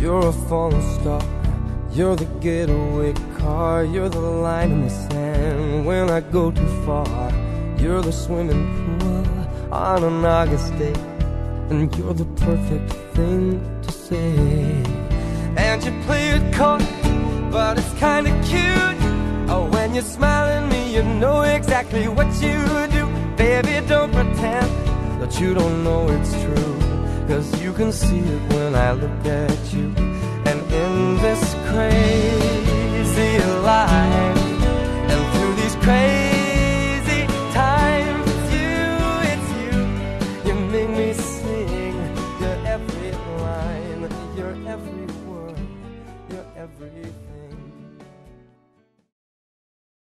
You're a falling star, you're the getaway car, you're the line in the sand when I go too far. You're the swimming pool on an August day, and you're the perfect thing to say. And you play it coy, but it's kinda cute. Oh, when you smile at me, you know exactly what you do. Baby, don't pretend that you don't know it's true, 'cause you can see it when I look at you. And in this crazy life, and through these crazy times, it's you, you make me sing your every line, your every word.